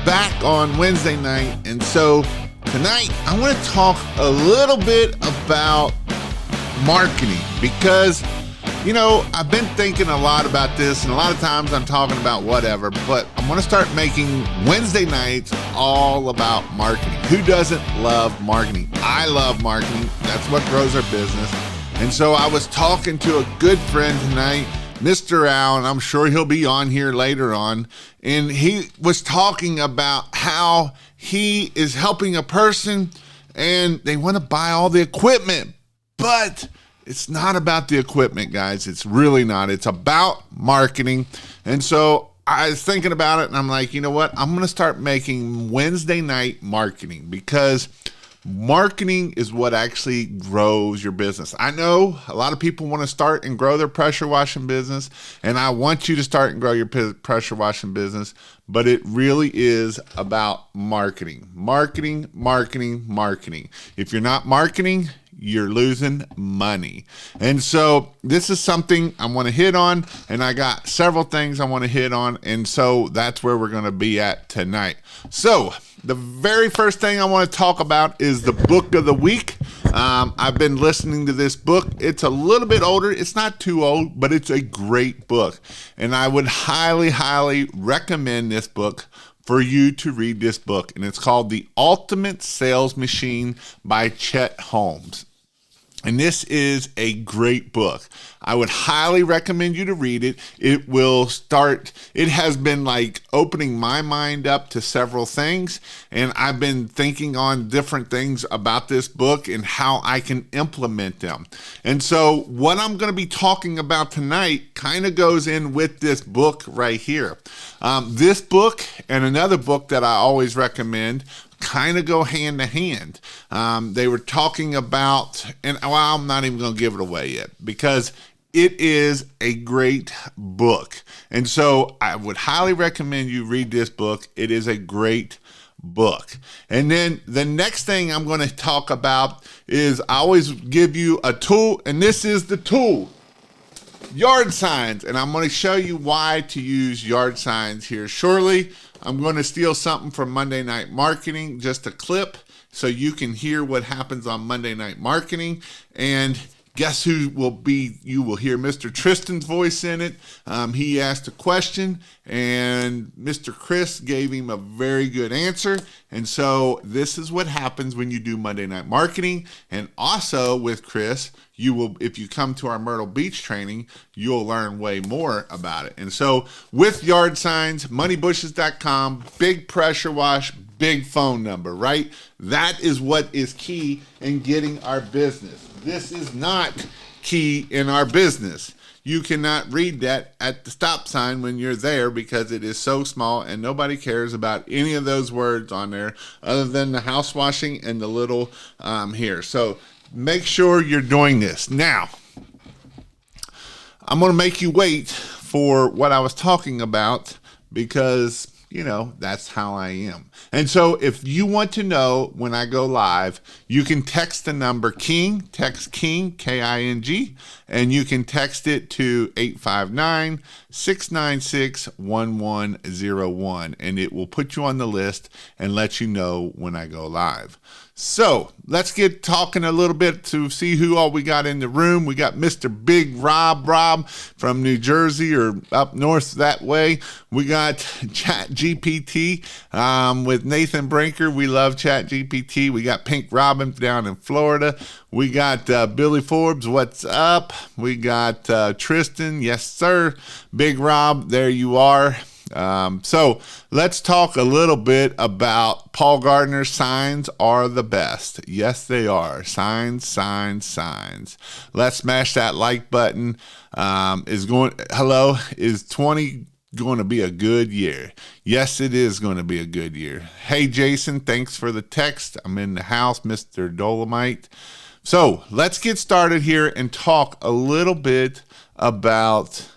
back on Wednesday night, and so tonight I want to talk a little bit about marketing because, you know, I've been thinking a lot about this, and a lot of times I'm talking about whatever, but I'm going to start making Wednesday nights all about marketing. Who doesn't love marketing? I love marketing. That's what grows our business. And so I was talking to a good friend tonight, Mr. Al, and I'm sure he'll be on here later on. And he was talking about how he is helping a person and they want to buy all the equipment, but it's not about the equipment, guys. It's really not. It's about marketing. And so I was thinking about it and I'm like, you know what? I'm going to start making Wednesday night marketing because marketing is what actually grows your business. I know a lot of people want to start and grow their pressure washing business, and I want you to start and grow your pressure washing business, but it really is about marketing. Marketing, marketing, marketing. If you're not marketing, you're losing money. And so this is something I want to hit on, and I got several things I want to hit on, and so that's where we're going to be at tonight. So the very first thing I want to talk about is the book of the week. I've been listening to this book. It's a little bit older. It's not too old, but it's a great book. And I would highly, highly recommend this book for you to read this book. And it's called The Ultimate Sales Machine by Chet Holmes. And this is a great book. I would highly recommend you to read it. It has been like opening my mind up to several things. And I've been thinking on different things about this book and how I can implement them. And so what I'm going to be talking about tonight kind of goes in with this book right here. This book and another book that I always recommend kind of go hand to hand. They were talking about, and well, I'm not even going to give it away yet because it is a great book. And so I would highly recommend you read this book. It is a great book. And then the next thing I'm going to talk about is I always give you a tool, and this is the tool. Yard signs, and I'm going to show you why to use yard signs here shortly. I'm going to steal something from Monday Night Marketing, just a clip, so you can hear what happens on Monday Night Marketing. And guess who will be, you will hear Mr. Tristan's voice in it. He asked a question, and Mr. Chris gave him a very good answer. And so this is what happens when you do Monday Night Marketing. And also with Chris, you will, if you come to our Myrtle Beach training, you'll learn way more about it. And so with yard signs, moneybushes.com, big pressure wash, big phone number, right? That is what is key in getting our business. This is not key in our business. You cannot read that at the stop sign when you're there because it is so small and nobody cares about any of those words on there other than the house washing and the little here. So make sure you're doing this. Now, I'm going to make you wait for what I was talking about because, you know, that's how I am. And so if you want to know when I go live, you can text the number KING, text KING, K-I-N-G, and you can text it to 859-696-1101, and it will put you on the list and let you know when I go live. So let's get talking a little bit to see who all we got in the room. We got Mr. Big Rob from New Jersey or up north that way. We got Chat GPT with Nathan Brinker. We love Chat GPT. We got Pink Robin down in Florida. We got Billy Forbes. What's up? We got Tristan. Yes, sir. Big Rob, there you are. So let's talk a little bit about Paul Gardner's signs are the best. Yes, they are. Signs, signs, signs. Let's smash that like button. Is 20 going to be a good year? Yes, it is going to be a good year. Hey, Jason, thanks for the text. I'm in the house, Mr. Dolomite. So let's get started here and talk a little bit about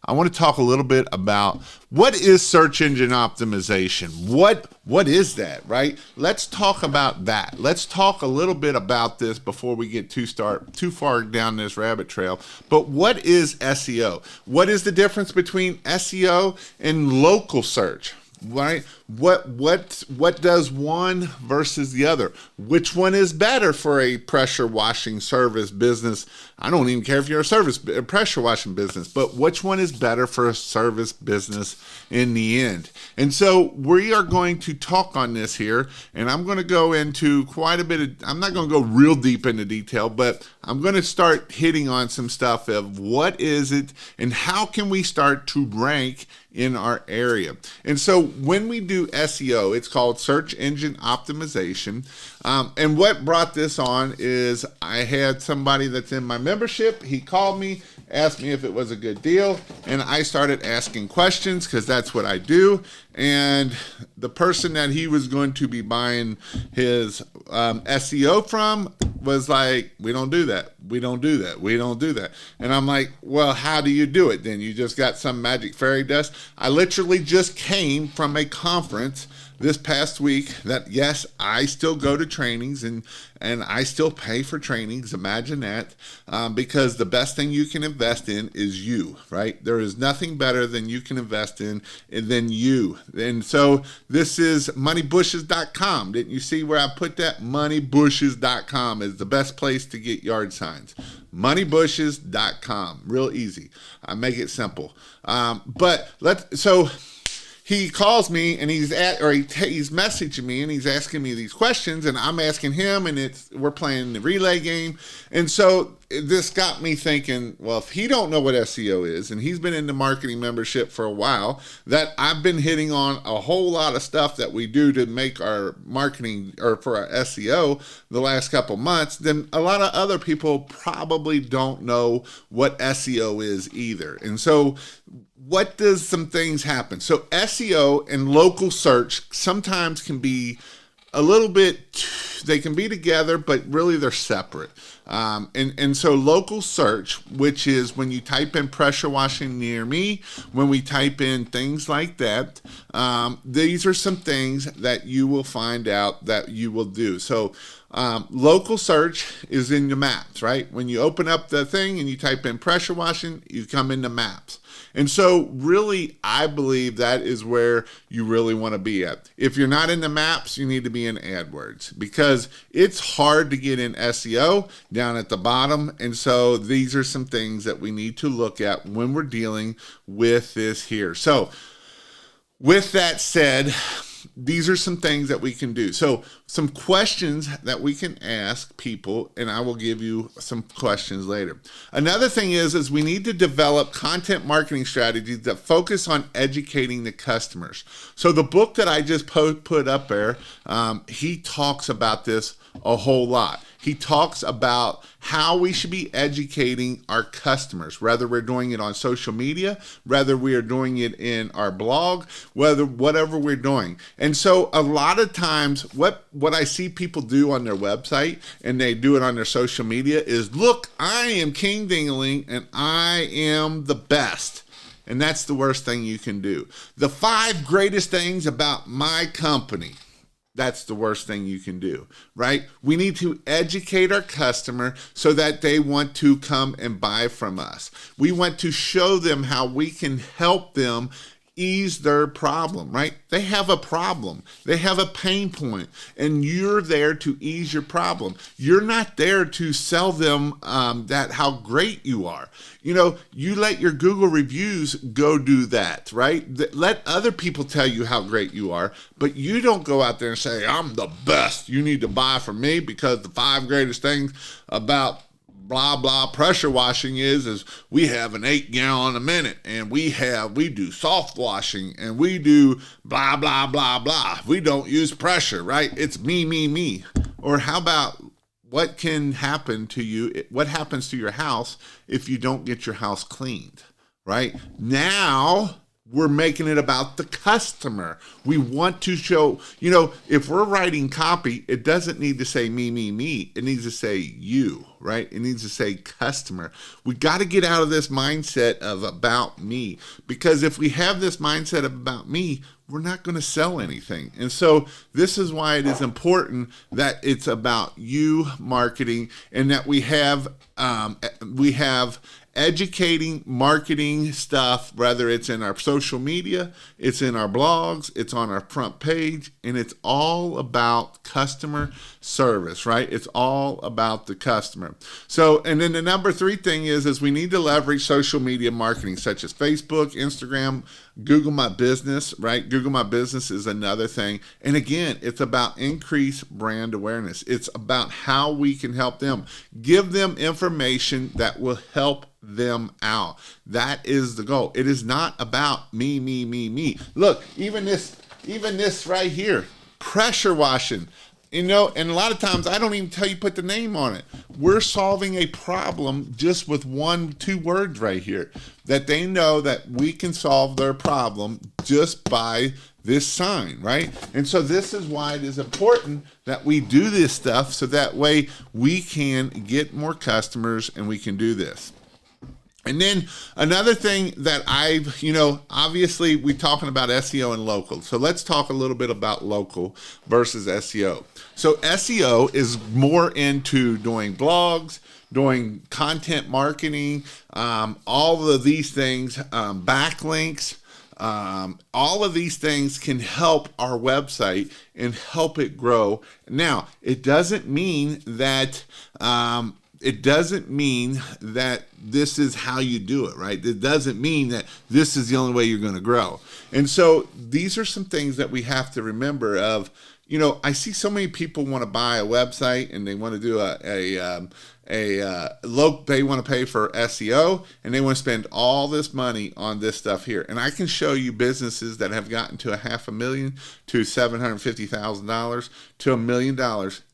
I want to talk a little bit about what is search engine optimization. What is that, right? Let's talk about that. Let's talk a little bit about this before we get too far down this rabbit trail. But what is SEO? What is the difference between SEO and local search? right? What does one versus the other? Which one is better for a pressure washing service business? I don't even care if you're a pressure washing business, but which one is better for a service business in the end? And so we are going to talk on this here, and I'm going to go into quite a bit of, I'm not going to go real deep into detail, but I'm going to start hitting on some stuff of what is it and how can we start to rank in our area. And so when we do SEO, it's called search engine optimization. And what brought this on is I had somebody that's in my membership. He called me, asked me if it was a good deal, and I started asking questions because that's what I do. And the person that he was going to be buying his SEO from was like, we don't do that. We don't do that. We don't do that. And I'm like, well, how do you do it then? You just got some magic fairy dust? I literally just came from a conference this past week that, yes, I still go to trainings and I still pay for trainings. Imagine that, because the best thing you can invest in is you, right? There is nothing better than you can invest in than you. And so this is moneybushes.com. Didn't you see where I put that? Moneybushes.com is the best place to get yard signs. Moneybushes.com. Real easy. I make it simple. So he calls me and he's messaging me and he's asking me these questions and I'm asking him, and we're playing the relay game. And so this got me thinking, well, if he don't know what SEO is and he's been in the marketing membership for a while, that I've been hitting on a whole lot of stuff that we do to make our marketing or for our SEO the last couple months, then a lot of other people probably don't know what SEO is either. And so what does some things happen? So SEO and local search sometimes can be a little bit, they can be together, but really they're separate. And so local search, which is when you type in pressure washing near me, when we type in things like that, these are some things that you will find out that you will do. So local search is in the maps, right? When you open up the thing and you type in pressure washing, you come into maps. And so really, I believe that is where you really want to be at. If you're not in the maps, you need to be in AdWords because it's hard to get in SEO down at the bottom. And so these are some things that we need to look at when we're dealing with this here. So with that said, these are some things that we can do. So some questions that we can ask people, and I will give you some questions later. Another thing is we need to develop content marketing strategies that focus on educating the customers. So the book that I just put up there, he talks about this a whole lot. He talks about how we should be educating our customers, whether we're doing it on social media, whether we are doing it in our blog, whatever we're doing. And so a lot of times what I see people do on their website and they do it on their social media is, look, I am King Ding-a-ling and I am the best. And that's the worst thing you can do. The 5 greatest things about my company. That's the worst thing you can do, right? We need to educate our customer so that they want to come and buy from us. We want to show them how we can help them ease their problem, right? They have a problem. They have a pain point, and you're there to ease your problem. You're not there to sell them that how great you are. You know, you let your Google reviews go do that, right? Let other people tell you how great you are, but you don't go out there and say, I'm the best. You need to buy from me because the 5 greatest things about blah blah pressure washing is we have an 8-gallon a minute, and we do soft washing, and we do blah blah blah blah. We don't use pressure, right? It's me. Or how about what can happen to you? What happens to your house if you don't get your house cleaned, right? Now we're making it about the customer. We want to show, if we're writing copy, it doesn't need to say me. It needs to say you, right? It needs to say customer. We got to get out of this mindset of about me, because if we have this mindset of about me, we're not going to sell anything. And so this is why it is important that it's about you marketing, and that we have educating, marketing stuff, whether it's in our social media, it's in our blogs, it's on our front page, and it's all about customer service, right? It's all about the customer. So, and then the number 3 thing is we need to leverage social media marketing such as Facebook, Instagram, Google My Business, right? Google My Business is another thing. And again, it's about increased brand awareness. It's about how we can help them, give them information that will help them out. That is the goal. It is not about me, me, me, me. Look, even this right here, pressure washing. And a lot of times I don't even tell you put the name on it. We're solving a problem just with 1-2 words right here, that they know that we can solve their problem just by this sign, right? And so this is why it is important that we do this stuff, so that way we can get more customers and we can do this. And then another thing that obviously we're talking about SEO and local. So let's talk a little bit about local versus SEO. So SEO is more into doing blogs, doing content marketing, all of these things, backlinks, all of these things can help our website and help it grow. Now, it doesn't mean that this is how you do it, right? It doesn't mean that this is the only way you're going to grow. And so these are some things that we have to remember of. I see so many people want to buy a website and they want to do they want to pay for SEO and they want to spend all this money on this stuff here. And I can show you businesses that have gotten to $500,000 to $750,000 to $1 million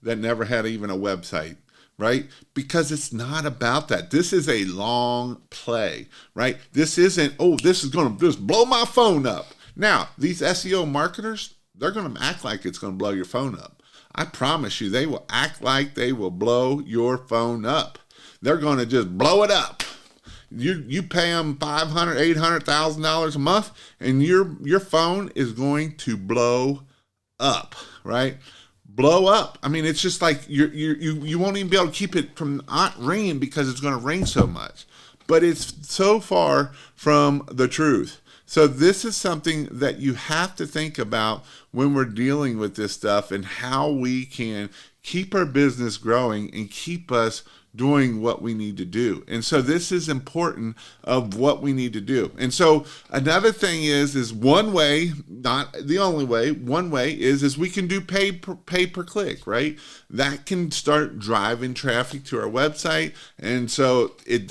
that never had even a website. Right? Because it's not about that. This is a long play, right? This isn't, this is going to just blow my phone up. Now, these SEO marketers, they're going to act like it's going to blow your phone up. I promise you, they will act like they will blow your phone up. They're going to just blow it up. You pay them $500,000, $800,000 a month, and your phone is going to blow up, right? Blow up. I mean, it's just like you won't even be able to keep it from not ringing because it's going to ring so much. But it's so far from the truth. So this is something that you have to think about when we're dealing with this stuff and how we can keep our business growing and keep us doing what we need to do. And so this is important of what we need to do. And so another thing is one way, not the only way, one way is we can do pay per click, right? That can start driving traffic to our website. And so it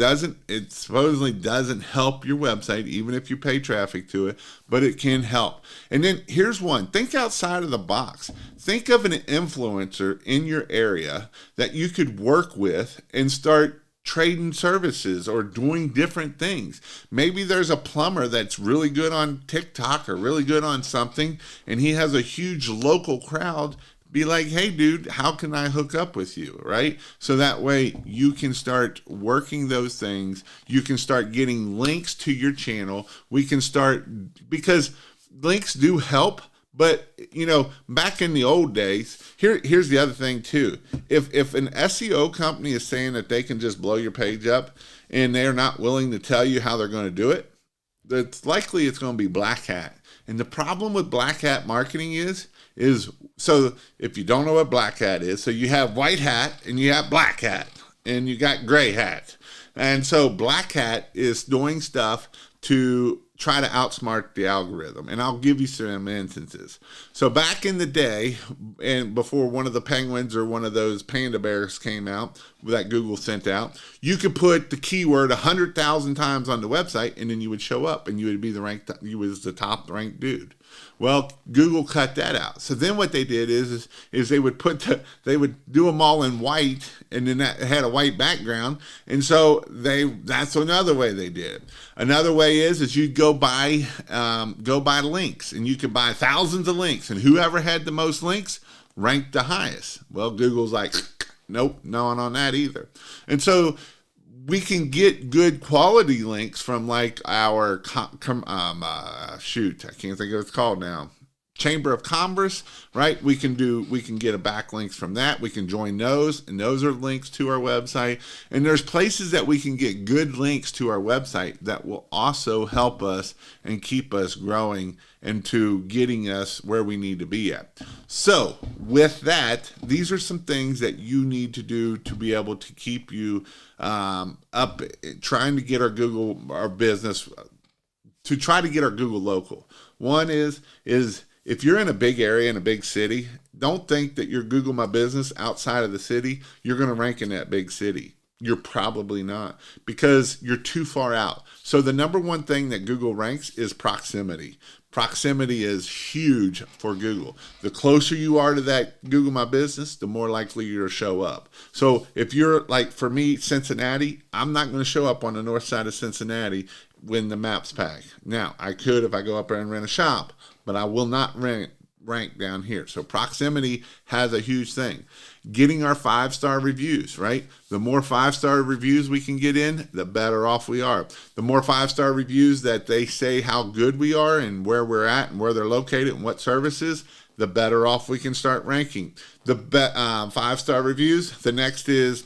supposedly doesn't help your website, even if you pay traffic to it, but it can help. And then here's one, think outside of the box. Think of an influencer in your area that you could work with and start trading services or doing different things. Maybe there's a plumber that's really good on TikTok or really good on something, and he has a huge local crowd. Be like, hey, dude, how can I hook up with you, right? So that way you can start working those things. You can start getting links to your channel. We can start, because links do help. But, back in the old days, here's the other thing too. If an SEO company is saying that they can just blow your page up and they're not willing to tell you how they're going to do it, it's likely it's going to be black hat. And the problem with black hat marketing is so if you don't know what black hat is, so you have white hat and you have black hat and you got gray hat. And so black hat is doing stuff to try to outsmart the algorithm. And I'll give you some instances. So back in the day, and before one of the penguins or one of those panda bears came out that Google sent out, you could put the keyword 100,000 times on the website and then you would show up and you would be you was the top ranked dude. Well, Google cut that out. So then what they did is they would they would do them all in white, and then that had a white background. And so that's another way they did it. Another way is you'd go buy links, and you could buy thousands of links, and whoever had the most links ranked the highest. Well, Google's like, nope, no one on that either. And so we can get good quality links from like our, I can't think of what it's called now. Chamber of Commerce, right? We can get a backlinks from that. We can join those, and those are links to our website. And there's places that we can get good links to our website that will also help us and keep us growing and to getting us where we need to be at. So with that, these are some things that you need to do to be able to keep you up, trying to get our business, to try to get our Google local. One is if you're in a big area, in a big city, don't think that your Google My Business outside of the city, you're going to rank in that big city. You're probably not, because you're too far out. So the number one thing that Google ranks is proximity. Proximity is huge for Google. The closer you are to that Google My Business, the more likely you're to show up. So if you're like, for me, Cincinnati, I'm not going to show up on the north side of Cincinnati when the maps pack. Now, I could if I go up there and rent a shop, but I will not rank down here. So proximity has a huge thing. Getting our 5-star reviews, right? The more 5-star reviews we can get in, the better off we are. The more 5-star reviews that they say how good we are and where we're at and where they're located and what services, the better off we can start ranking. The 5-star reviews, the next is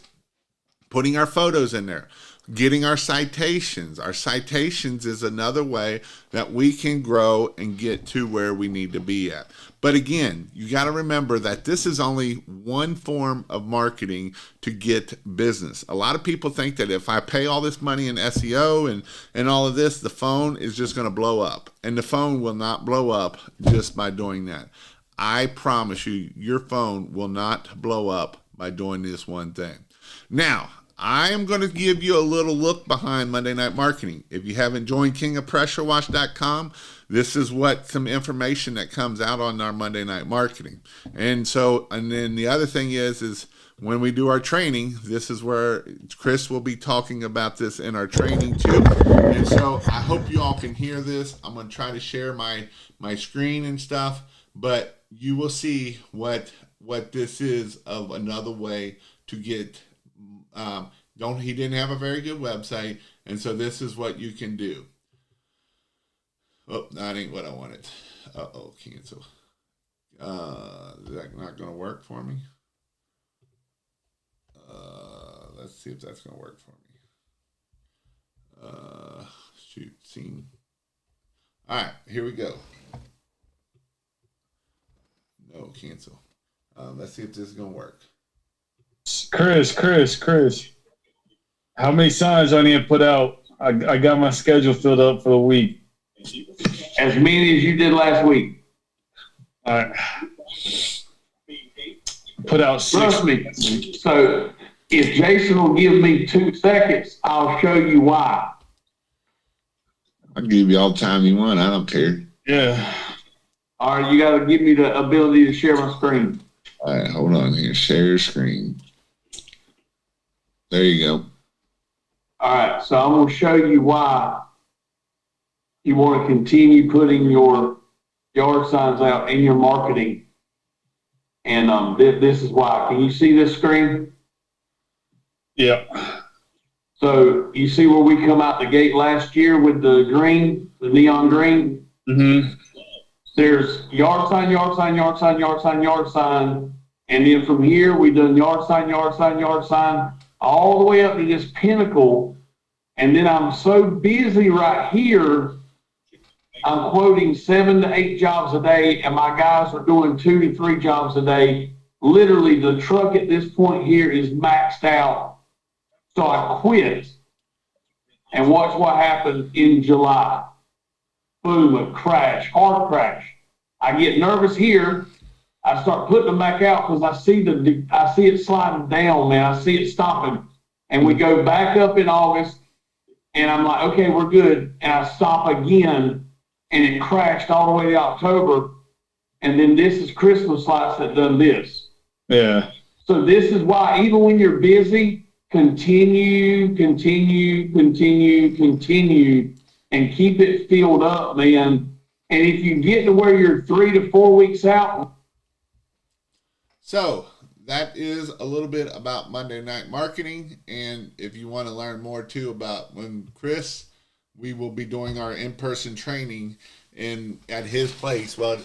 putting our photos in there. Getting our citations. Our citations is another way that we can grow and get to where we need to be at. But again, you got to remember that this is only one form of marketing to get business. A lot of people think that if I pay all this money in SEO and all of this, the phone is just going to blow up. And the phone will not blow up just by doing that. I promise you, your phone will not blow up by doing this one thing. Now, I am going to give you a little look behind Monday Night Marketing. If you haven't joined kingofpressurewash.com, this is some information that comes out on our Monday Night Marketing. And then the other thing is when we do our training, this is where Chris will be talking about this in our training too. And so I hope you all can hear this. I'm going to try to share my screen and stuff, but you will see what this is of another way to get. He didn't have a very good website, and so this is what you can do. Oh, that ain't what I wanted. Cancel. Is that not going to work for me? Let's see if that's going to work for me. Scene. All right, here we go. No, cancel. Let's see if this is going to work. Chris, how many signs I need to put out? I got my schedule filled up for the week. As many as you did last week. All right. Put out 6. Trust me. So if Jason will give me 2 seconds, I'll show you why. I'll give you all the time you want. I don't care. Yeah. All right, you got to give me the ability to share my screen. All right, hold on here. Share screen. There you go. All right, so I'm going to show you why you want to continue putting your yard signs out in your marketing. And this is why. Can you see this screen? Yeah. So you see where we come out the gate last year with the green, the neon green? Mm-hmm. There's yard sign, yard sign, yard sign, yard sign, yard sign. And then from here, we've done yard sign, yard sign, yard sign, all the way up to this pinnacle. And then I'm so busy right here, I'm quoting 7 to 8 jobs a day, and my guys are doing 2 to 3 jobs a day. Literally, the truck at this point here is maxed out. So I quit. And watch what happened in July. Boom, a crash, hard crash. I get nervous here. I start putting them back out because I see it sliding down, man. I see it stopping. And we go back up in August, and I'm like, okay, we're good. And I stop again, and it crashed all the way to October. And then this is Christmas lights that done this. Yeah. So this is why, even when you're busy, continue, and keep it filled up, man. And if you get to where you're 3 to 4 weeks out. So that is a little bit about Monday Night Marketing. And if you want to learn more too about when Chris, we will be doing our in-person training at his place. Well,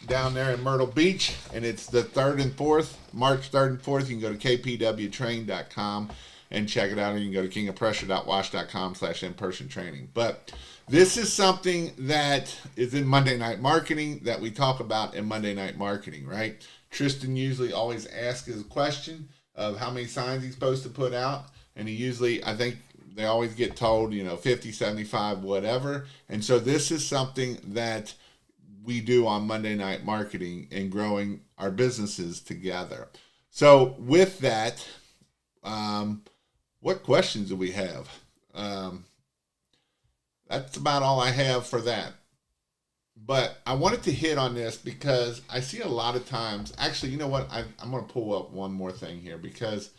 down there in Myrtle Beach, and it's the 3rd and 4th, March 3rd and 4th. You can go to kpwtrain.com and check it out, or you can go to kingofpressure.wash.com/in-person training. But this is something that is in Monday Night Marketing that we talk about in Monday Night Marketing, right? Tristan usually always asks a question of how many signs he's supposed to put out, and he usually, I think they always get told, 50, 75, whatever. And so this is something that we do on Monday Night Marketing and growing our businesses together. So with that, what questions do we have? That's about all I have for that. But I wanted to hit on this because I see a lot of times, actually, you know what? I'm going to pull up one more thing here because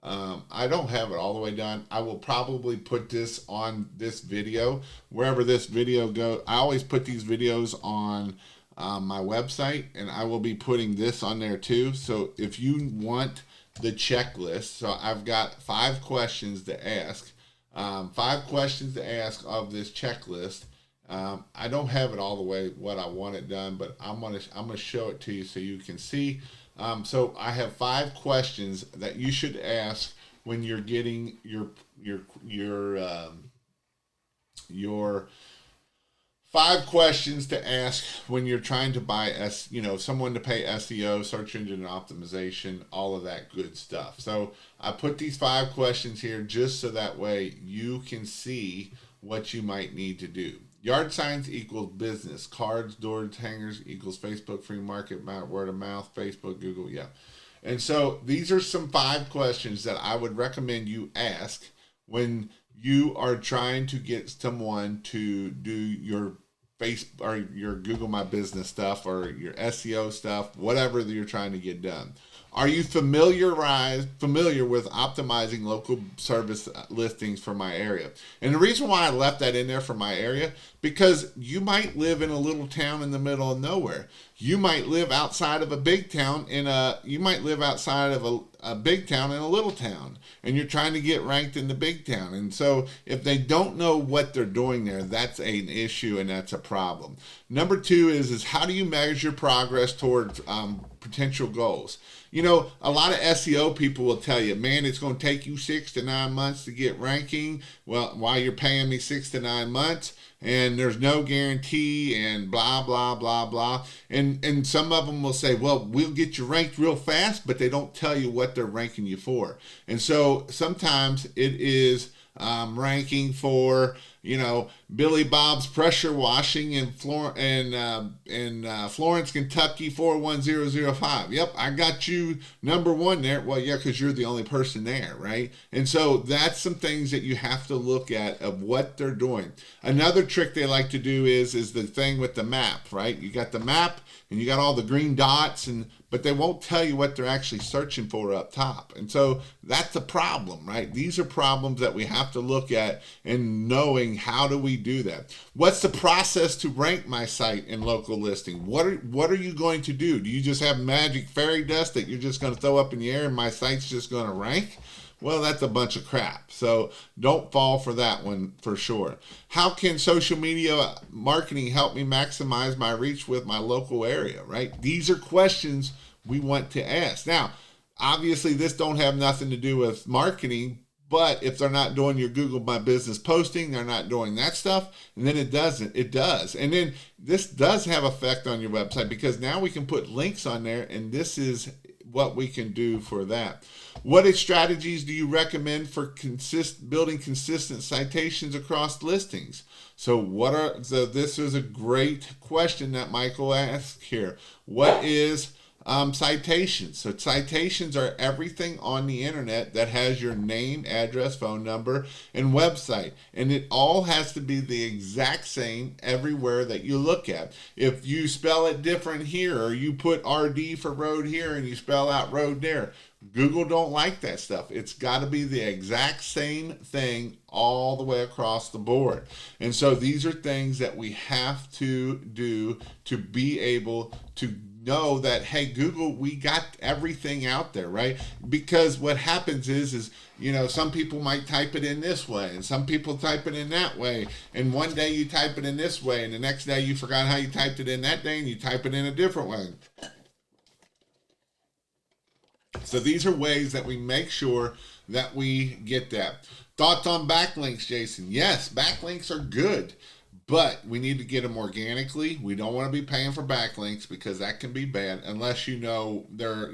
I don't have it all the way done. I will probably put this on this video, wherever this video goes. I always put these videos on my website, and I will be putting this on there too. So if you want the checklist, so I've got 5 questions to ask. 5 questions to ask of this checklist. I don't have it all the way what I want it done, but I'm gonna show it to you so you can see. So I have 5 questions that you should ask when you're getting your 5 questions to ask when you're trying to buy someone to pay SEO, search engine optimization, all of that good stuff. So I put these 5 questions here just so that way you can see what you might need to do. Yard signs equals business. Cards, doors, hangers equals Facebook, free market, word of mouth, Facebook, Google, yeah. And so these are some 5 questions that I would recommend you ask when you are trying to get someone to do your or your Google My Business stuff or your SEO stuff, whatever that you're trying to get done. Are you familiar with optimizing local service listings for my area? And the reason why I left that in there for my area, because you might live in a little town in the middle of nowhere. You might live outside of a big town you might live outside of a big town in a little town, and you're trying to get ranked in the big town. And so if they don't know what they're doing there, that's an issue and that's a problem. Number 2 is how do you measure progress towards potential goals? A lot of SEO people will tell you, man, it's going to take you 6 to 9 months to get ranking. Well, why you're paying me 6 to 9 months, and there's no guarantee, and blah, blah, blah, blah. And some of them will say, well, we'll get you ranked real fast, but they don't tell you what they're ranking you for. And so sometimes it is ranking for, Billy Bob's pressure washing in Florence, Kentucky 41005. Yep, I got you number 1 there. Well, yeah, because you're the only person there, right? And so that's some things that you have to look at of what they're doing. Another trick they like to do is the thing with the map, right? You got the map and you got all the green dots, but they won't tell you what they're actually searching for up top. And so that's a problem, right? These are problems that we have to look at and knowing how do we do that. What's the process to rank my site in local listing? What are you going to do? Do you just have magic fairy dust that you're just going to throw up in the air and my site's just going to rank? Well, that's a bunch of crap. So don't fall for that one for sure. How can social media marketing help me maximize my reach with my local area, right? These are questions we want to ask. Now, obviously, this don't have nothing to do with marketing, but if they're not doing your Google My Business posting, they're not doing that stuff, and then it does. And then this does have effect on your website because now we can put links on there, and this is what we can do for that. What strategies do you recommend for building consistent citations across listings? So this is a great question that Michael asked here. What is citations? So citations are everything on the internet that has your name, address, phone number, and website. And it all has to be the exact same everywhere that you look at. If you spell it different here, or you put RD for road here and you spell out road there, Google don't like that stuff. It's got to be the exact same thing all the way across the board. And so these are things that we have to do to be able to know that, hey, Google, we got everything out there, right? Because what happens is some people might type it in this way and some people type it in that way. And one day you type it in this way and the next day you forgot how you typed it in that day and you type it in a different way. So these are ways that we make sure that we get that. Thoughts on backlinks, Jason? Yes, backlinks are good, but we need to get them organically. We don't want to be paying for backlinks because that can be bad unless they're,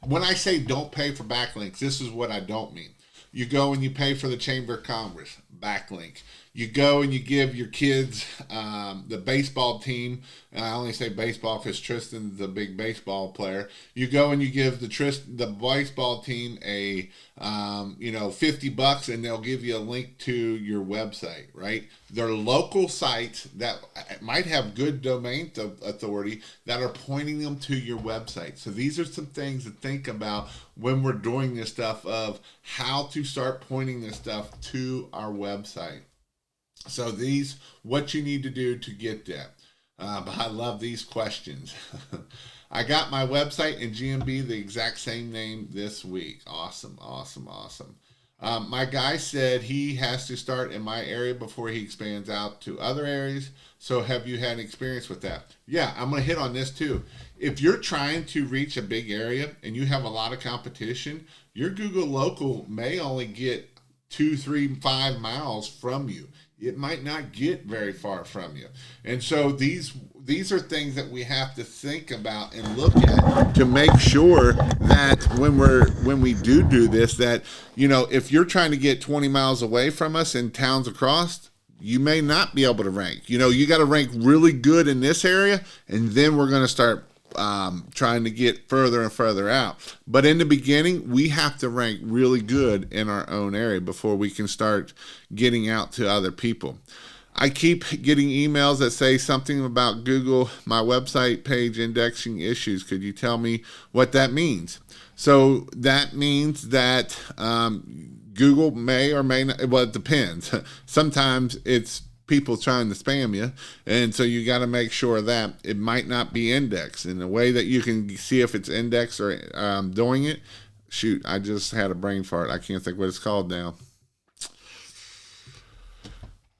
when I say don't pay for backlinks, this is what I don't mean. You go and you pay for the Chamber of Commerce, backlink. You go and you give your kids the baseball team, and I only say baseball because Tristan's a big baseball player. You go and you give the baseball team a $50 and they'll give you a link to your website, right? They're local sites that might have good domain authority that are pointing them to your website. So these are some things to think about when we're doing this stuff of how to start pointing this stuff to our website. So what you need to do to get that. But I love these questions. I got my website and GMB the exact same name this week. Awesome. My guy said he has to start in my area before he expands out to other areas. So have you had experience with that? Yeah, I'm going to hit on this too. If you're trying to reach a big area and you have a lot of competition, your Google local may only get 2, 3, 5 miles from you. It might not get very far from you. And so these are things that we have to think about and look at to make sure that when we do this, that, if you're trying to get 20 miles away from us in towns across, you may not be able to rank. You got to rank really good in this area, and then we're going to start trying to get further and further out. But in the beginning, we have to rank really good in our own area before we can start getting out to other people. I keep getting emails that say something about Google, my website page indexing issues. Could you tell me what that means? So that means that Google may or may not, well, it depends. Sometimes it's people trying to spam you, and so you got to make sure that it might not be indexed. And the way that you can see if it's indexed or doing it, shoot, I just had a brain fart. I can't think what it's called now.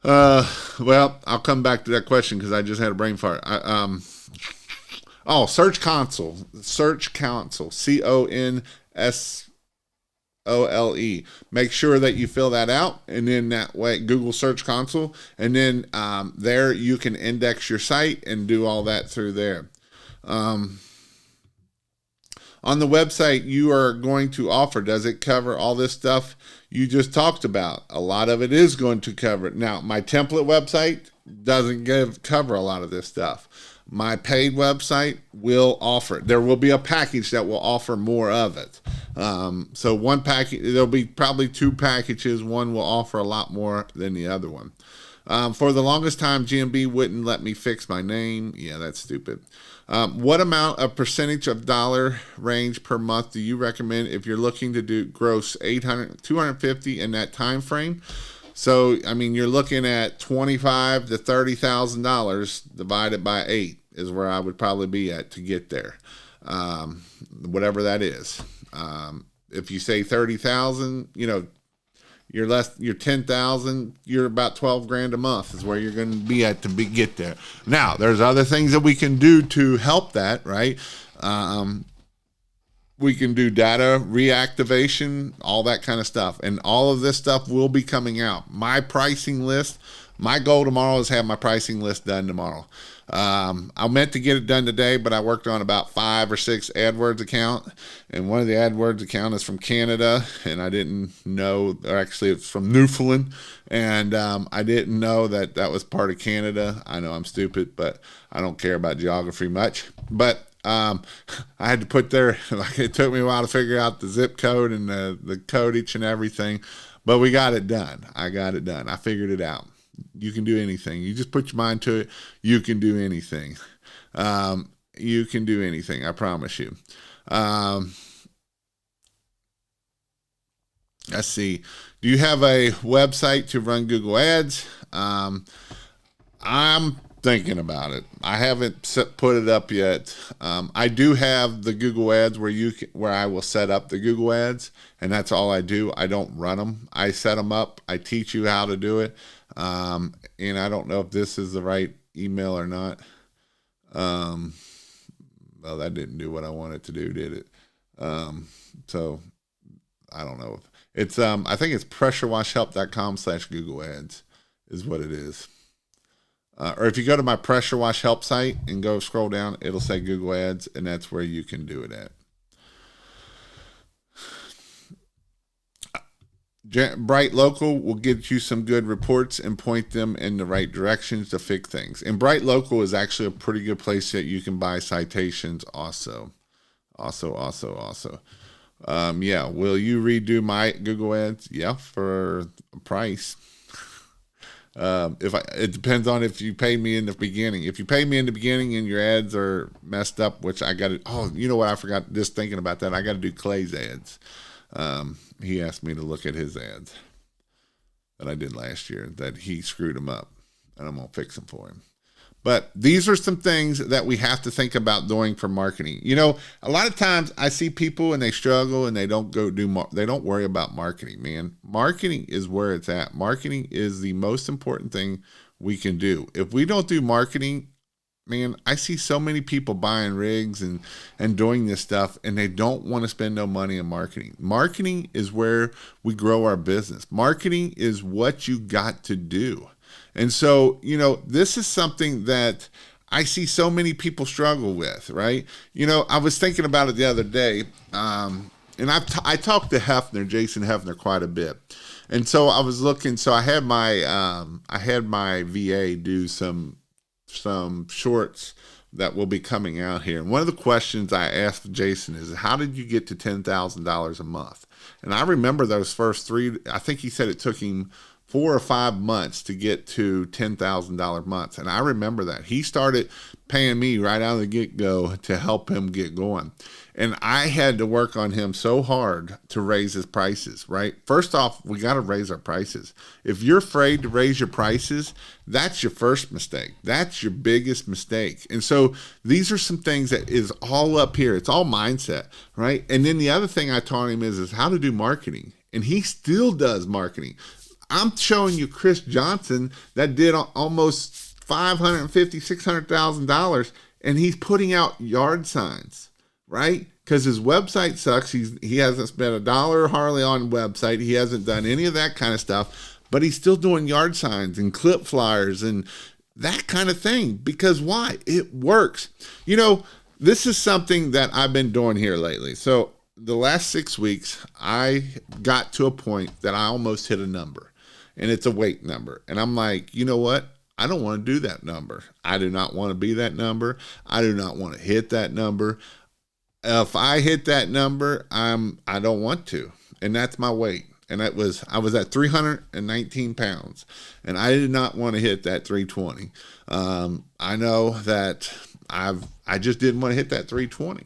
Well, I'll come back to that question because I just had a brain fart. Search Console, CONSOLE. Make sure that you fill that out, and then that way Google Search Console, and then there you can index your site and do all that through there. On the website you are going to offer, does it cover all this stuff you just talked about? A lot of it is going to cover it. Now, my template website doesn't cover a lot of this stuff. My paid website will offer it. There will be a package that will offer more of it. So one package, there'll be probably 2 packages. One will offer a lot more than the other one. For the longest time, GMB wouldn't let me fix my name. Yeah, that's stupid. What amount of percentage of dollar range per month do you recommend if you're looking to do gross 250 in that time frame? So, I mean, you're looking at $25,000 to $30,000 divided by 8 is where I would probably be at to get there, whatever that is. If you say 30,000, you're 10,000, you're about 12 grand a month is where you're going to be at to get there. Now, there's other things that we can do to help that, right? We can do data reactivation, all that kind of stuff. And all of this stuff will be coming out. My pricing list, my goal tomorrow is to have my pricing list done tomorrow. I meant to get it done today, but I worked on about 5 or 6 AdWords account. And one of the AdWords account is from Canada. And I didn't know, or actually it's from Newfoundland. And I didn't know that that was part of Canada. I know I'm stupid, but I don't care about geography much. But I had to put it took me a while to figure out the zip code and the codage and everything, but we got it done. I got it done. I figured it out. You can do anything. You just put your mind to it. You can do anything. You can do anything. I promise you. Let's see. Do you have a website to run Google Ads? I'm thinking about it. I haven't put it up yet. I do have the Google Ads where I will set up the Google Ads, and that's all I do. I don't run them. I set them up. I teach you how to do it. And I don't know if this is the right email or not. Well, that didn't do what I wanted to do, did it? So I don't know. It's I think it's pressurewashhelp.com/Google Ads is what it is. Or if you go to my Pressure Wash Help site and go scroll down, it'll say Google Ads, and that's where you can do it at. Bright Local will get you some good reports and point them in the right directions to fix things. And Bright Local is actually a pretty good place that you can buy citations also. Yeah, will you redo my Google Ads? Yeah, for a price. It depends on if you pay me in the beginning. If you pay me in the beginning and your ads are messed up, which I got to, you know what? I forgot, just thinking about that. I got to do Clay's ads. He asked me to look at his ads that I did last year that he screwed them up, and I'm going to fix them for him. But these are some things that we have to think about doing for marketing. You know, a lot of times I see people and they struggle and they don't they don't worry about marketing, man. Marketing is where it's at. Marketing is the most important thing we can do. If we don't do marketing, man, I see so many people buying rigs and doing this stuff, and they don't want to spend no money on marketing. Marketing is where we grow our business. Marketing is what you got to do. And so, you know, this is something that I see so many people struggle with, right? You know, I was thinking about it the other day, and I talked to Jason Hefner, quite a bit. And so I was looking, so I had my VA do some shorts that will be coming out here. And one of the questions I asked Jason is, how did you get to $10,000 a month? And I remember those first three, I think he said it took him 4 or 5 months to get to $10,000 months. And I remember that. He started paying me right out of the get-go to help him get going. And I had to work on him so hard to raise his prices, right? First off, we got to raise our prices. If you're afraid to raise your prices, that's your first mistake. That's your biggest mistake. And so these are some things that is all up here. It's all mindset, right? And then the other thing I taught him is how to do marketing. And he still does marketing. I'm showing you Chris Johnson that did almost $550,000, $600,000, and he's putting out yard signs, right? Because his website sucks. He hasn't spent $1 hardly on website. He hasn't done any of that kind of stuff, but he's still doing yard signs and clip flyers and that kind of thing. Because why? It works. You know, this is something that I've been doing here lately. So the last 6 weeks, I got to a point that I almost hit a number. And it's a weight number. And I'm like, you know what? I don't want to do that number. I do not want to be that number. I do not want to hit that number. If I hit that number, I don't want to. And that's my weight. And I was at 319 pounds. And I did not want to hit that 320. I know that I just didn't want to hit that 320.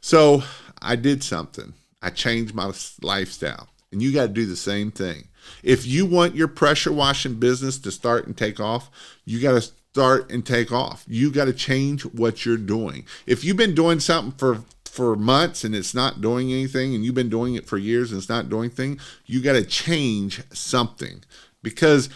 So I did something. I changed my lifestyle. And you got to do the same thing. If you want your pressure washing business to start and take off, you got to start and take off. You got to change what you're doing. If you've been doing something for months and it's not doing anything, and you've been doing it for years and it's not doing anything, you got to change something, because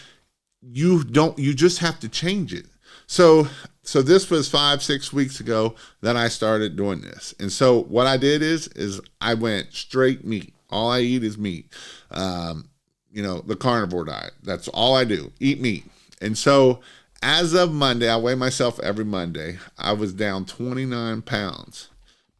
you just have to change it. So this was 5-6 weeks ago that I started doing this. And so what I did is I went straight meat. All I eat is meat. You know, the carnivore diet. That's all I do, eat meat. And so as of Monday, I weigh myself every Monday. I was down 29 pounds,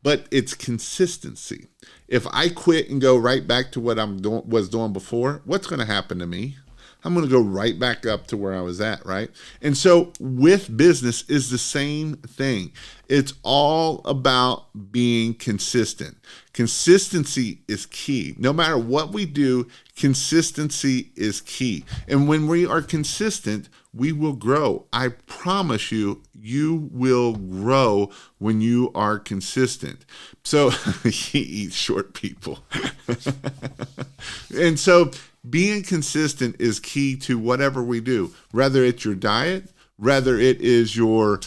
but it's consistency. If I quit and go right back to what was doing before, what's going to happen to me? I'm going to go right back up to where I was at, right? And so with business is the same thing. It's all about being consistent. Consistency is key. No matter what we do, consistency is key. And when we are consistent, we will grow. I promise you, you will grow when you are consistent. So he eats short people. And so being consistent is key to whatever we do, whether it's your diet, whether it is your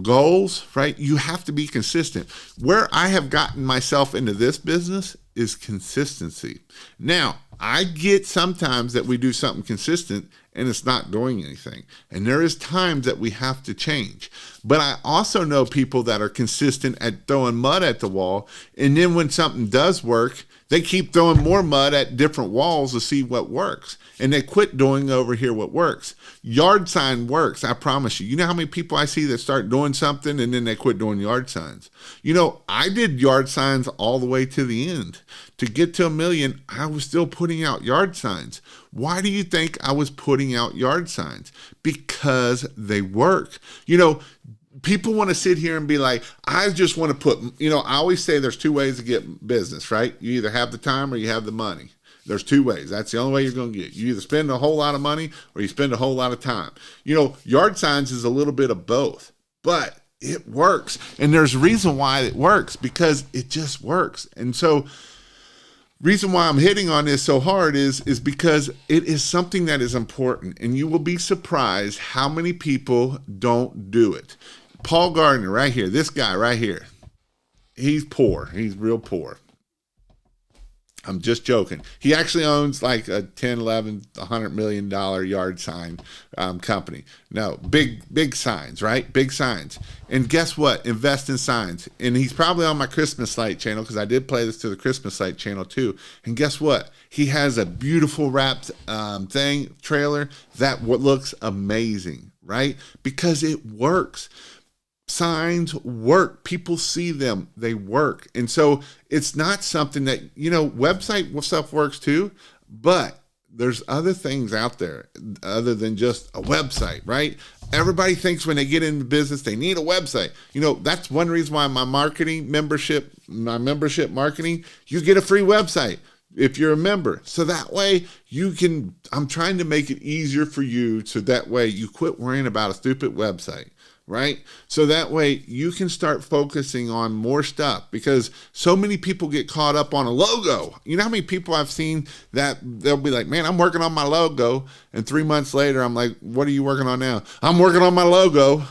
goals, right? You have to be consistent. Where I have gotten myself into this business is consistency. Now, I get sometimes that we do something consistent and it's not doing anything. And there is times that we have to change. But I also know people that are consistent at throwing mud at the wall. And then when something does work, they keep throwing more mud at different walls to see what works. And they quit doing over here what works. Yard sign works, I promise you. You know how many people I see that start doing something and then they quit doing yard signs? You know, I did yard signs all the way to the end. To get to 1 million, I was still putting out yard signs. Why do you think I was putting out yard signs? Because they work. You know, people want to sit here and be like, I just want to put, you know, I always say there's 2 ways to get business, right? You either have the time or you have the money. There's 2 ways. That's the only way you're going to get it. You either spend a whole lot of money or you spend a whole lot of time. You know, yard signs is a little bit of both, but it works. And there's a reason why it works, because it just works. And so reason why I'm hitting on this so hard is because it is something that is important, and you will be surprised how many people don't do it. Paul Gardner right here, this guy right here, he's poor. He's real poor. I'm just joking. He actually owns like a 10, 11, $100 million yard sign company. No, big signs, right? Big signs. And guess what? Invest in signs. And he's probably on my Christmas light channel, because I did play this to the Christmas light channel too. And guess what? He has a beautiful wrapped trailer that looks amazing, right? Because it works. Signs work. People see them. They work. And so it's not something that, you know, website stuff works too, but there's other things out there other than just a website, right? Everybody thinks when they get into business, they need a website. You know, that's one reason why my membership marketing, you get a free website if you're a member. So that way you can, I'm trying to make it easier for you, so that way you quit worrying about a stupid website. Right? So that way you can start focusing on more stuff, because so many people get caught up on a logo. You know how many people I've seen that they'll be like, man, I'm working on my logo. And 3 months later, I'm like, what are you working on now? I'm working on my logo.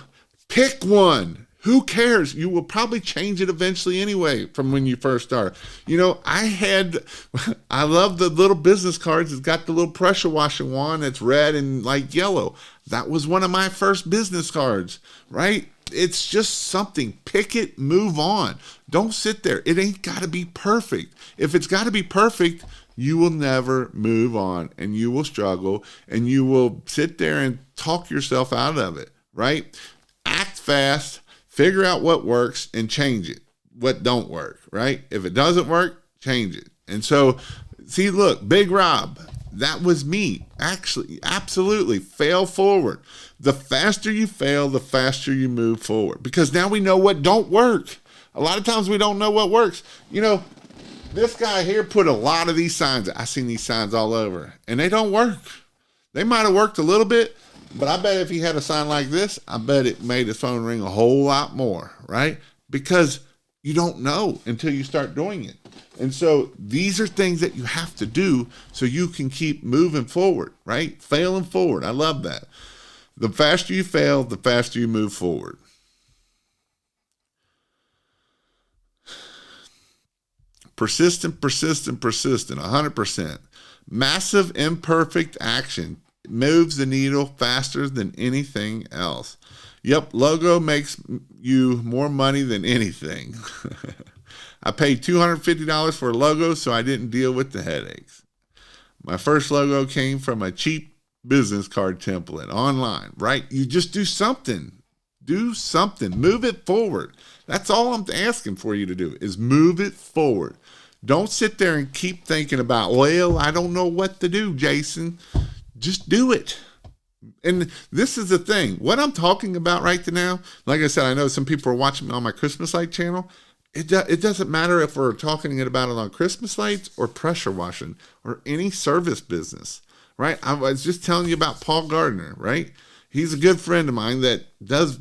Pick one. Who cares? You will probably change it eventually anyway from when you first start. You know, I love the little business cards. It's got the little pressure washing wand that's red and like yellow. That was one of my first business cards, right? It's just something. Pick it, move on. Don't sit there. It ain't got to be perfect. If it's got to be perfect, you will never move on, and you will struggle, and you will sit there and talk yourself out of it, right? Act fast. Figure out what works and change it. What don't work, right? If it doesn't work, change it. And so, see, look, Big Rob, that was me. Actually, absolutely. Fail forward. The faster you fail, the faster you move forward. Because now we know what don't work. A lot of times we don't know what works. You know, this guy here put a lot of these signs. I've seen these signs all over, and they don't work. They might have worked a little bit, but I bet if he had a sign like this, I bet it made his phone ring a whole lot more, right? Because you don't know until you start doing it. And so these are things that you have to do so you can keep moving forward, right? Failing forward. I love that. The faster you fail, the faster you move forward. Persistent, 100%. Massive imperfect action moves the needle faster than anything else. Yep, logo makes you more money than anything. I paid $250 for a logo, so I didn't deal with the headaches. My first logo came from a cheap business card template online, right? You just do something. Do something. Move it forward. That's all I'm asking for you to do, is move it forward. Don't sit there and keep thinking about, well, I don't know what to do, Jason. Just do it. And this is the thing. What I'm talking about right now, like I said, I know some people are watching me on my Christmas light channel. It doesn't matter if we're talking about it on Christmas lights or pressure washing or any service business, right? I was just telling you about Paul Gardner, right? He's a good friend of mine that does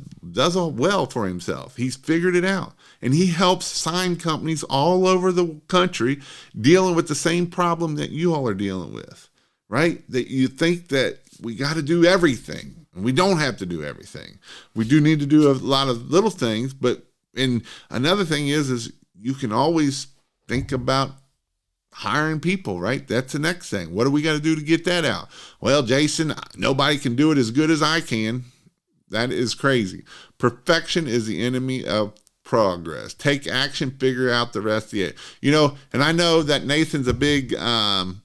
all well for himself. He's figured it out. And he helps sign companies all over the country dealing with the same problem that you all are dealing with, right? That you think that we got to do everything. And we don't have to do everything. We do need to do a lot of little things, and another thing is you can always think about hiring people, right? That's the next thing. What do we got to do to get that out? Well, Jason, nobody can do it as good as I can. That is crazy. Perfection is the enemy of progress. Take action, figure out the rest of it. And I know that Nathan's a big Uncle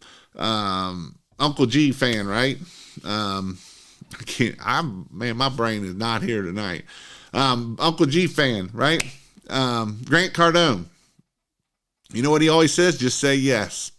G fan, right? My brain is not here tonight. Uncle G fan, right? Grant Cardone. You know what he always says? Just say yes.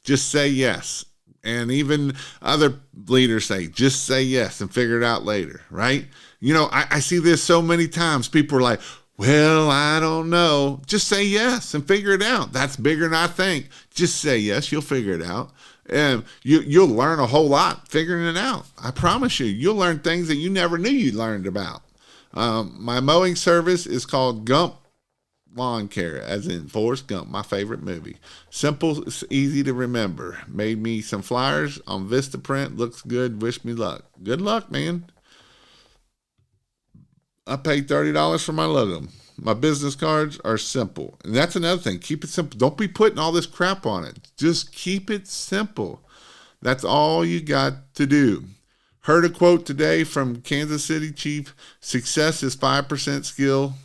Just say yes. And even other leaders say, just say yes and figure it out later, right? I see this so many times. People are like, well, I don't know. Just say yes and figure it out. That's bigger than I think. Just say yes. You'll figure it out. And you'll learn a whole lot figuring it out. I promise you. You'll learn things that you never knew you learned about. My mowing service is called Gump Lawn Care, as in Forrest Gump, my favorite movie. Simple, easy to remember. Made me some flyers on Vistaprint. Looks good. Wish me luck. Good luck, man. I paid $30 for my logo. My business cards are simple. And that's another thing. Keep it simple. Don't be putting all this crap on it. Just keep it simple. That's all you got to do. Heard a quote today from Kansas City Chief. Success is 5% skill,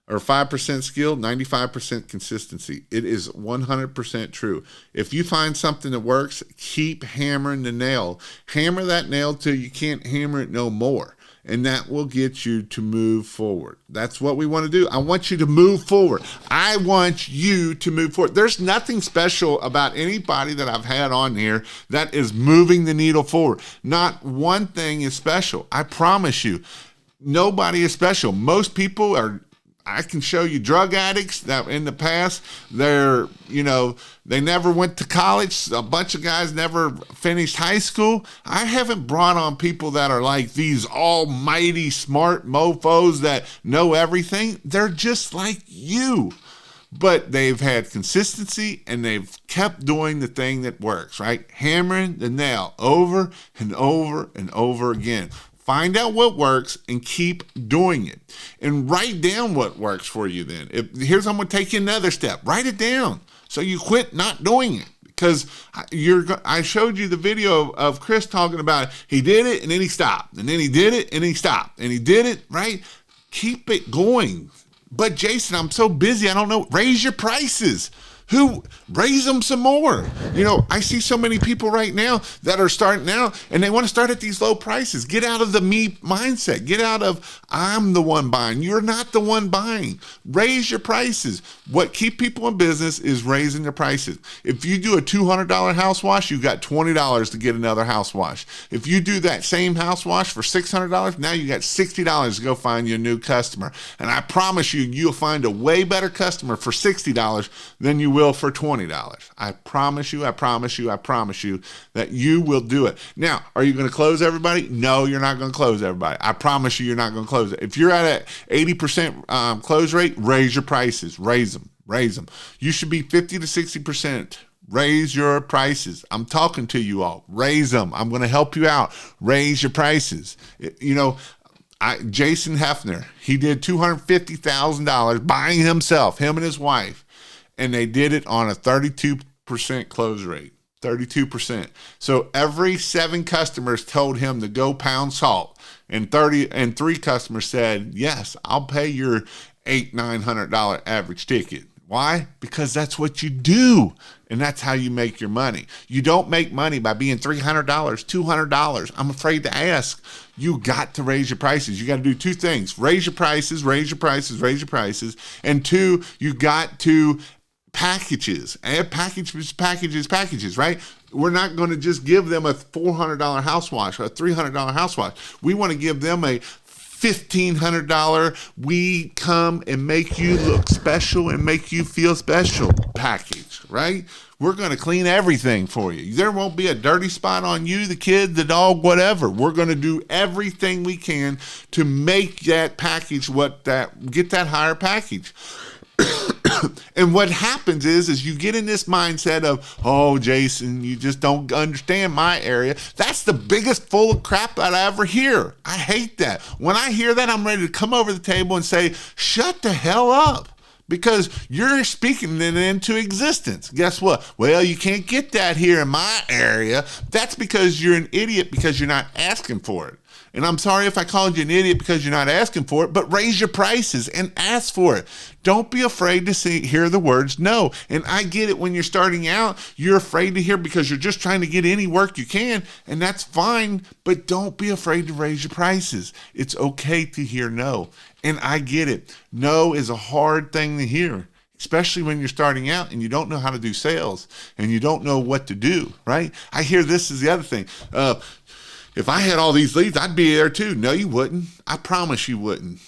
or 5% skill, 95% consistency. It is 100% true. If you find something that works, keep hammering the nail. Hammer that nail till you can't hammer it no more. And that will get you to move forward. That's what we want to do. I want you to move forward. I want you to move forward. There's nothing special about anybody that I've had on here that is moving the needle forward. Not one thing is special. I promise you, nobody is special. Most people are, I can show you drug addicts that in the past, they never went to college. A bunch of guys never finished high school. I haven't brought on people that are like these almighty smart mofos that know everything. They're just like you, but they've had consistency and they've kept doing the thing that works, right? Hammering the nail over and over and over again. Find out what works and keep doing it. And write down what works for you then. I'm going to take you another step. Write it down so you quit not doing it. Because I showed you the video of Chris talking about he did it and then he stopped. And then he did it and he stopped. And he did it, right? Keep it going. But Jason, I'm so busy. I don't know. Raise your prices. Raise them some more. I see so many people right now that are starting out and they want to start at these low prices. Get out of the me mindset. Get out of I'm the one buying. You're not the one buying. Raise your prices. What keep people in business is raising their prices. If you do a $200 house wash, you got $20 to get another house wash. If you do that same house wash for $600, now you got $60 to go find your new customer. And I promise you, you'll find a way better customer for $60 than you will for $20. I promise you that you will do it. Now, are you going to close everybody? No, you're not going to close everybody. I promise you're not going to close it. If you're at an 80% close rate, raise your prices. Raise them. You should be 50 to 60%. Raise your prices. I'm talking to you all. Raise them. I'm going to help you out. Raise your prices. Jason Hefner, he did $250,000 buying himself, him and his wife. And they did it on a 32% close rate, 32%. So every 7 customers told him to go pound salt, and 3 customers said, yes, I'll pay your $800-900 average ticket. Why? Because that's what you do, and that's how you make your money. You don't make money by being $300, $200. I'm afraid to ask. You got to raise your prices. You got to do 2 things: raise your prices, and 2, you got to add packages, right? We're not going to just give them a $400 house wash or a $300 house wash. We want to give them a $1,500 we come and make you look special and make you feel special package, right? We're going to clean everything for you. There won't be a dirty spot on you, the kid, the dog, whatever. We're going to do everything we can to make that package get that higher package. And what happens is you get in this mindset of, oh, Jason, you just don't understand my area. That's the biggest full of crap that I ever hear. I hate that. When I hear that, I'm ready to come over the table and say, shut the hell up. Because you're speaking it into existence. Guess what? Well, you can't get that here in my area. That's because you're an idiot because you're not asking for it. And I'm sorry if I called you an idiot because you're not asking for it, but raise your prices and ask for it. Don't be afraid to hear the words no. And I get it when you're starting out, you're afraid to hear because you're just trying to get any work you can, and that's fine, but don't be afraid to raise your prices. It's okay to hear no. And I get it. No is a hard thing to hear, especially when you're starting out and you don't know how to do sales and you don't know what to do, right? I hear this is the other thing. If I had all these leads, I'd be there too. No, you wouldn't. I promise you wouldn't.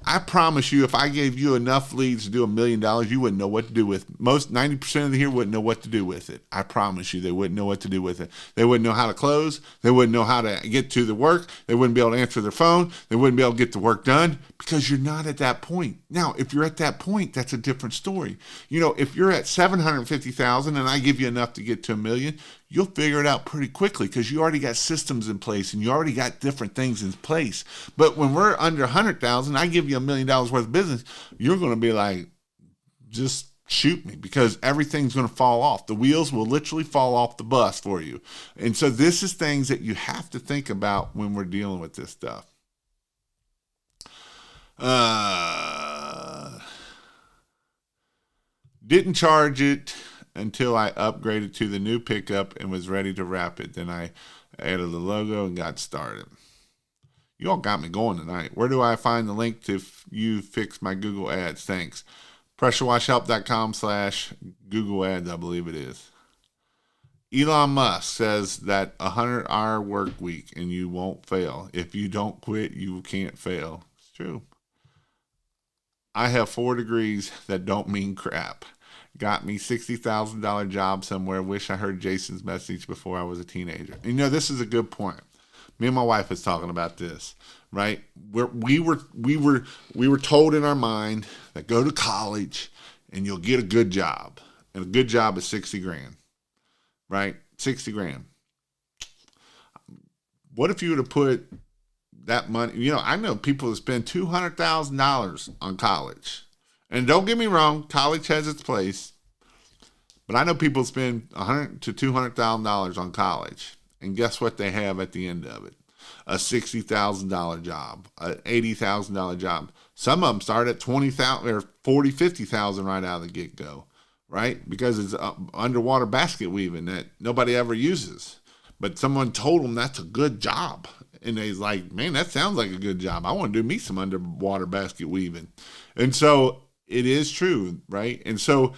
I promise you if I gave you enough leads to do $1 million, you wouldn't know what to do with it. Most 90% of the here wouldn't know what to do with it. I promise you they wouldn't know what to do with it. They wouldn't know how to close. They wouldn't know how to get to the work. They wouldn't be able to answer their phone. They wouldn't be able to get the work done because you're not at that point. Now, if you're at that point, that's a different story. If you're at 750,000 and I give you enough to get to $1 million, you'll figure it out pretty quickly because you already got systems in place and you already got different things in place. But when we're under 100,000, I give you $1 million worth of business, you're going to be like, just shoot me because everything's going to fall off. The wheels will literally fall off the bus for you. And so this is things that you have to think about when we're dealing with this stuff. Didn't charge it until I upgraded to the new pickup and was ready to wrap it. Then I added the logo and got started. You all got me going tonight. Where do I find the link to you fix my Google ads? Thanks. pressurewashhelp.com/Google ads, I believe it is. Elon Musk says that 100-hour work week and you won't fail. If you don't quit, you can't fail. It's true. I have 4 degrees that don't mean crap. Got me $60,000 job somewhere. Wish I heard Jason's message before I was a teenager. This is a good point. Me and my wife was talking about this, right? We were told in our mind that go to college and you'll get a good job. And a good job is 60 grand, right? 60 grand. What if you would have put that money? I know people that spend $200,000 on college. And don't get me wrong, college has its place. But I know people spend $100,000 to $200,000 on college. And guess what they have at the end of it? A $60,000 job, an $80,000 job. Some of them start at $20,000 or $40,000, $50,000 right out of the get-go, right? Because it's underwater basket weaving that nobody ever uses. But someone told them that's a good job. And they's like, man, that sounds like a good job. I want to do me some underwater basket weaving. And so it is true, right? And so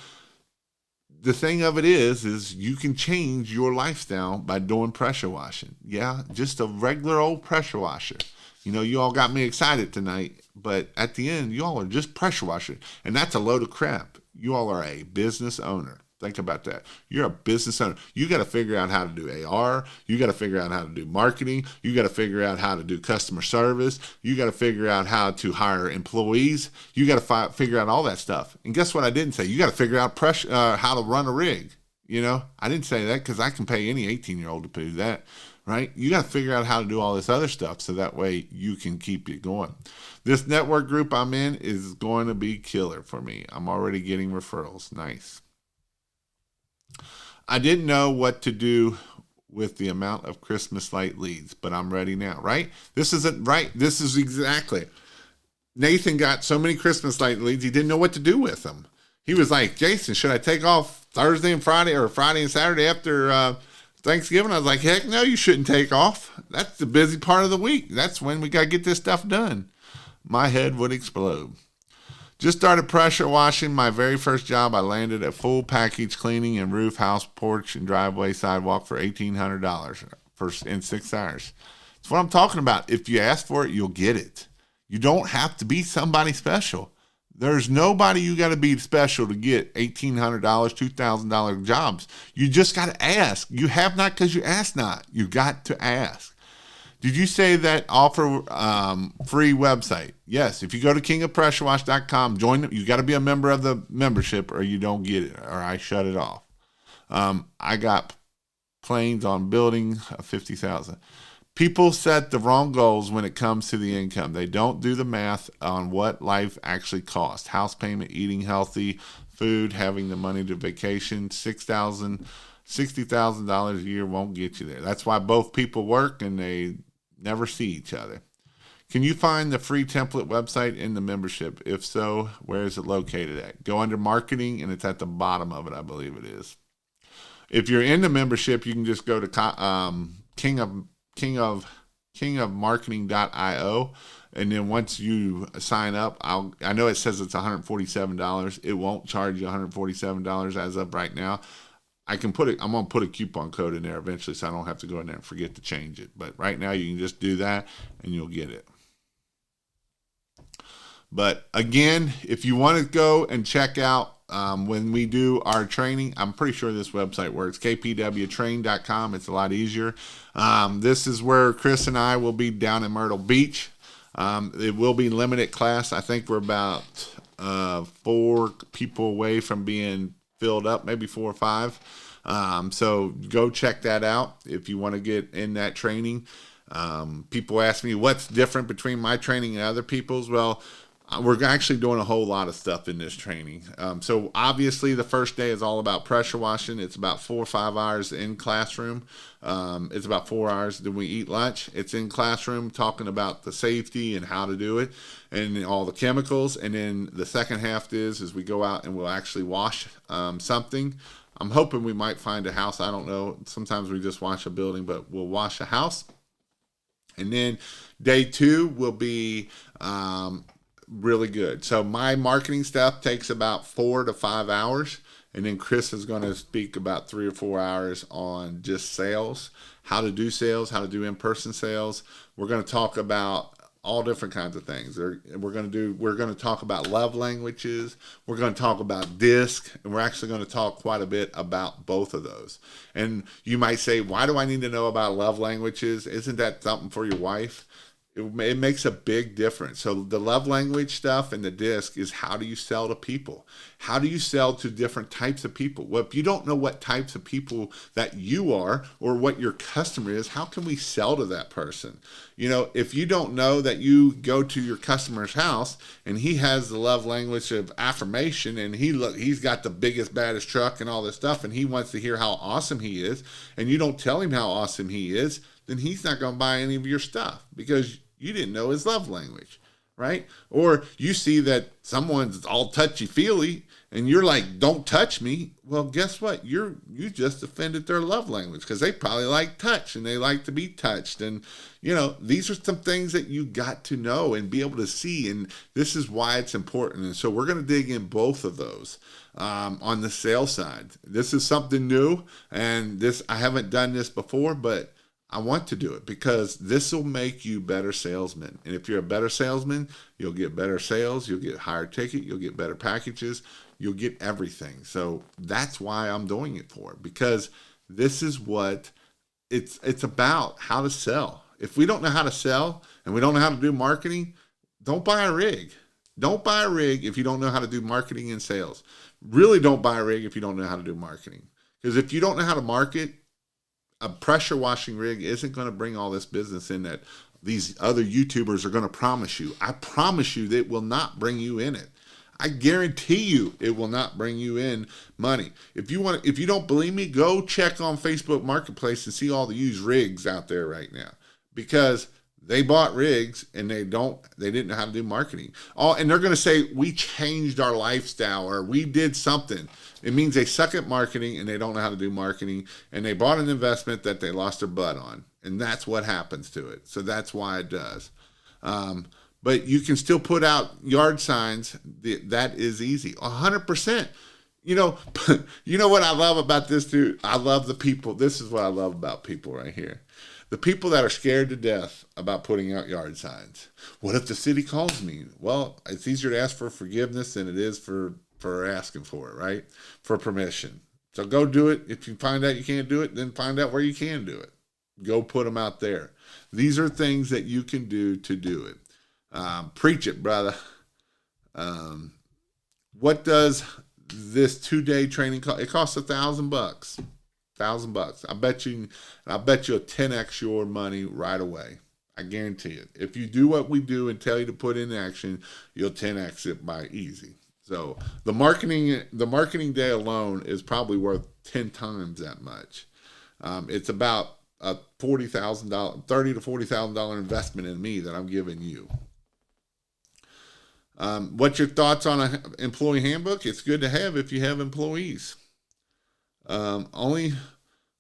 the thing of it is you can change your lifestyle by doing pressure washing. Yeah, just a regular old pressure washer. You all got me excited tonight, but at the end, you all are just pressure washers. And that's a load of crap. You all are a business owner. Think about that. You're a business owner. You got to figure out how to do AR. You got to figure out how to do marketing. You got to figure out how to do customer service. You got to figure out how to hire employees. You got to figure out all that stuff. And guess what I didn't say? You got to figure out how to run a rig. I didn't say that because I can pay any 18-year-old to do that, right? You got to figure out how to do all this other stuff so that way you can keep it going. This network group I'm in is going to be killer for me. I'm already getting referrals. Nice. I didn't know what to do with the amount of Christmas light leads, but I'm ready now, right? This isn't right. This is exactly. Nathan got so many Christmas light leads, he didn't know what to do with them. He was like, Jason, should I take off Thursday and Friday or Friday and Saturday after Thanksgiving? I was like, heck no, you shouldn't take off. That's the busy part of the week. That's when we got to get this stuff done. My head would explode. Just started pressure washing my very first job. I landed a full package cleaning and roof, house, porch, and driveway sidewalk for $1,800 in 6 hours. That's what I'm talking about. If you ask for it, you'll get it. You don't have to be somebody special. There's nobody you got to be special to get $1,800, $2,000 jobs. You just got to ask. You have not because you ask not. You got to ask. Did you say that offer free website? Yes. If you go to kingofpressurewash.com, join. You got to be a member of the membership, or you don't get it, or I shut it off. I got planes on building 50,000. People set the wrong goals when it comes to the income. They don't do the math on what life actually costs. House payment, eating healthy, food, having the money to vacation. $60,000 a year won't get you there. That's why both people work and they never see each other. Can you find the free template website in the membership? If so, where is it located at? Go under marketing, and it's at the bottom of it, I believe it is. If you're in the membership, you can just go to kingofmarketing.io, and then once you sign up, I know it says it's $147. It won't charge you $147 as of right now. I'm gonna put a coupon code in there eventually, so I don't have to go in there and forget to change it. But right now, you can just do that, and you'll get it. But again, if you want to go and check out when we do our training, I'm pretty sure this website works, kpwtrain.com. It's a lot easier. This is where Chris and I will be down in Myrtle Beach. It will be limited class. I think we're about 4 people away from being filled up, maybe 4 or 5. So go check that out if you want to get in that training. People ask me what's different between my training and other people's. Well, we're actually doing a whole lot of stuff in this training. So obviously the first day is all about pressure washing. It's about 4 or 5 hours in classroom. It's about 4 hours. Then we eat lunch. It's in classroom talking about the safety and how to do it and all the chemicals. And then the second half is we go out and we'll actually wash something. I'm hoping we might find a house. I don't know. Sometimes we just wash a building, but we'll wash a house. And then day 2 will be really good. So my marketing stuff takes about 4 to 5 hours. And then Chris is going to speak about 3 or 4 hours on just sales, how to do sales, how to do in-person sales. We're going to talk about all different kinds of things. We're going to talk about love languages. We're going to talk about DISC, and we're actually going to talk quite a bit about both of those. And you might say, why do I need to know about love languages? Isn't that something for your wife? It makes a big difference. So the love language stuff and the DISC is, how do you sell to people? How do you sell to different types of people? Well, if you don't know what types of people that you are or what your customer is, how can we sell to that person? You know, if you don't know that you go to your customer's house and he has the love language of affirmation and he's got the biggest, baddest truck and all this stuff, and he wants to hear how awesome he is, and you don't tell him how awesome he is, then he's not going to buy any of your stuff because you didn't know his love language, right? Or you see that someone's all touchy-feely and you're like, don't touch me. Well, guess what? You just offended their love language because they probably like touch and they like to be touched. And, you know, these are some things that you got to know and be able to see. And this is why it's important. And so we're going to dig in both of those on the sales side. This is something new, and I haven't done this before, but I want to do it because this will make you better salesmen. And if you're a better salesman, you'll get better sales, you'll get higher ticket, you'll get better packages, you'll get everything. So that's why I'm doing it for, because this is what it's about, how to sell. If we don't know how to sell and we don't know how to do marketing, don't buy a rig. Don't buy a rig if you don't know how to do marketing and sales. Really don't buy a rig if you don't know how to do marketing. Because if you don't know how to market, a pressure washing rig isn't going to bring all this business in that these other YouTubers are going to promise you. I promise you that it will not bring you in it. I guarantee you it will not bring you in money. If you don't believe me, go check on Facebook Marketplace and see all the used rigs out there right now, because they bought rigs and they didn't know how to do marketing. And they're going to say, we changed our lifestyle or we did something. It means they suck at marketing and they don't know how to do marketing, and they bought an investment that they lost their butt on. And that's what happens to it. So that's why it does. But you can still put out yard signs. That is easy. 100%. You know what I love about this, dude? I love the people. This is what I love about people right here. The people that are scared to death about putting out yard signs. What if the city calls me? Well, it's easier to ask for forgiveness than it is for asking for it, right? For permission. So go do it. If you find out you can't do it, then find out where you can do it. Go put them out there. These are things that you can do to do it. Preach it, brother. What does this 2-day training cost? It costs $1,000. $1,000. I bet you a 10x your money right away. I guarantee it. If you do what we do and tell you to put in action, you'll 10x it by easy. So the marketing day alone is probably worth 10 times that much. It's about a $30,000 to $40,000 investment in me that I'm giving you. What's your thoughts on an employee handbook? It's good to have if you have employees. Only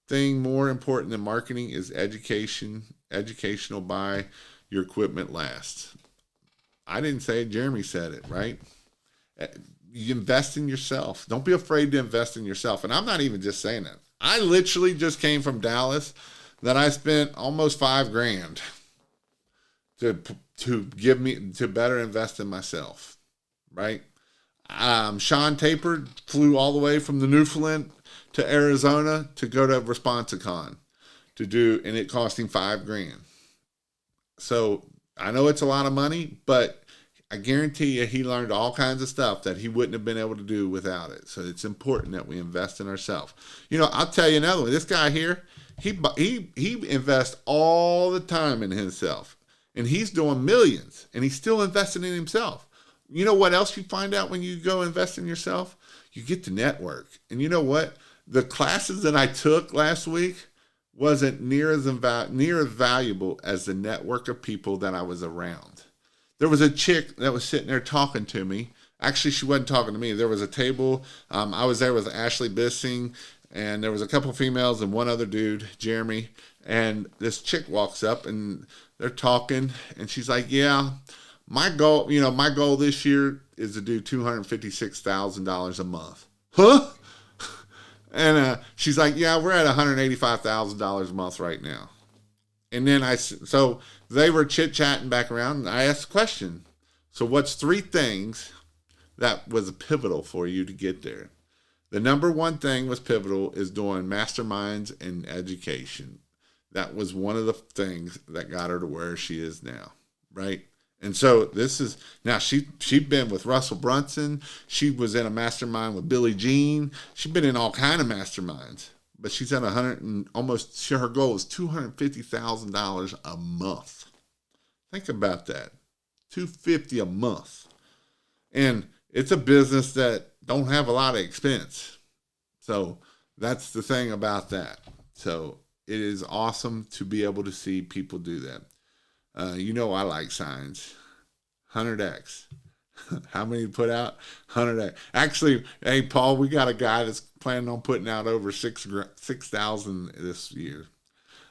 thing more important than marketing is education. Educational, buy your equipment last. I didn't say it, Jeremy said it, right? You invest in yourself. Don't be afraid to invest in yourself. And I'm not even just saying that. I literally just came from Dallas that I spent almost $5,000 to better invest in myself, right? Sean Taper flew all the way from the Newfoundland to Arizona to go to Responsicon and it cost him $5,000. So I know it's a lot of money, but I guarantee you he learned all kinds of stuff that he wouldn't have been able to do without it. So it's important that we invest in ourselves. I'll tell you another one. This guy here, he invests all the time in himself, and he's doing millions, and he's still investing in himself. You know what else you find out when you go invest in yourself? You get to network. And you know what? The classes that I took last week wasn't near as valuable as the network of people that I was around. There was a chick that was sitting there talking to me. Actually, she wasn't talking to me. There was a table. I was there with Ashley Bissing, and there was a couple females and one other dude, Jeremy. And this chick walks up, and they're talking, and she's like, "Yeah, my goal this year is to do $256,000 a month." Huh? And she's like, "Yeah, we're at $185,000 a month right now." And then so they were chit-chatting back around, and I asked a question. So what's 3 things that was pivotal for you to get there? The number one thing was pivotal is doing masterminds and education. That was one of the things that got her to where she is now, right? And so she'd been with Russell Brunson. She was in a mastermind with Billie Jean. She'd been in all kind of masterminds. But she's at her goal is $250,000 a month. Think about that. $250,000 a month. And it's a business that don't have a lot of expense. So that's the thing about that. So it is awesome to be able to see people do that. I like signs. 100X. How many put out? 100X. Actually, hey, Paul, we got a guy that's planning on putting out over 6,000 this year.